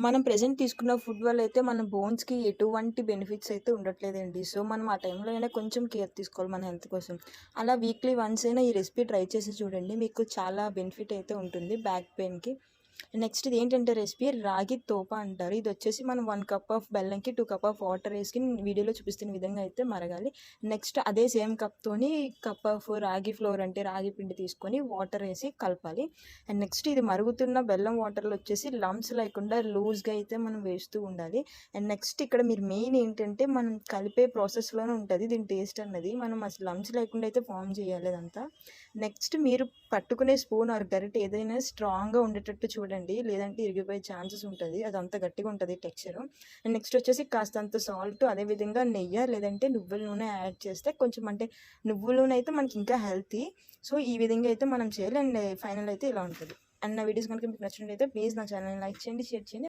మనం ప్రెజెంట్ తీసుకున్న ఫుడ్ వల్ల అయితే మన బోన్స్‌కి ఎటువంటి బెనిఫిట్స్ అయితే ఉండట్లేదండి. సో, మనం ఆ టైంలో అయినా కొంచెం కేర్ తీసుకోవాలి మన హెల్త్ కోసం. అలా వీక్లీ వన్స్ అయినా ఈ రెసిపీ ట్రై చేసి చూడండి. మీకు చాలా బెనిఫిట్ అయితే ఉంటుంది బ్యాక్ పెయిన్‌కి. నెక్స్ట్ ఇదేంటంటే రెసిపీ రాగి తోప అంటారు. ఇదొచ్చేసి మనం 1 కప్ ఆఫ్ బెల్లంకి 2 కప్ ఆఫ్ వాటర్ ఏసుకొని వీడియోలో చూపిస్తున్న విధంగా అయితే మరగాలి. నెక్స్ట్ అదే సేమ్ కప్‌తోని కప్ ఆఫ్ రాగి ఫ్లోర్ అంటే రాగి పిండి తీసుకొని వాటర్ ఏసి కలపాలి. అండ్ నెక్స్ట్ ఇది మరుగుతున్న బెల్లం వాటర్‌లో వచ్చేసి లంప్స్ లేకుండా లూజ్‌గా అయితే మనం వేస్తూ ఉండాలి. అండ్ నెక్స్ట్ ఇక్కడ మీరు మెయిన్ ఏంటంటే మనం కలిపే ప్రాసెస్‌లోనే ఉంటది దీని టేస్ట్ అన్నది. మనం అసలు లంప్స్ లేకుండా అయితే ఫార్మ్ చేయాలి అదంతా. నెక్స్ట్ మీరు పట్టుకునే స్పూన్ ఆర్ గరిటె ఏదైనా స్ట్రాంగ్‌గా ఉండేటట్టు చూడండి. లేదంటే ఇరిగిపోయే ఛాన్సెస్ ఉంటది. అదంతా గట్టిగా ఉంటది టెక్స్చరు. అండ్ నెక్స్ట్ వచ్చేసి కాస్తంత సాల్ట్ అదేవిధంగా నెయ్య లేదంటే నువ్వుల నూనె యాడ్ చేస్తే కొంచెం అంటే నువ్వుల నూనె అయితే మనకి ఇంకా హెల్తీ. సో, ఈ విధంగా అయితే మనం చేయాలి. అండ్ ఫైనల్ అయితే ఇలా ఉంటది. అండ్ నా వీడియోస్ కనుక మీకు నచ్చినట్లయితే ప్లీజ్ నా ఛానల్‌ని లైక్ చేయండి, షేర్ చేయండి.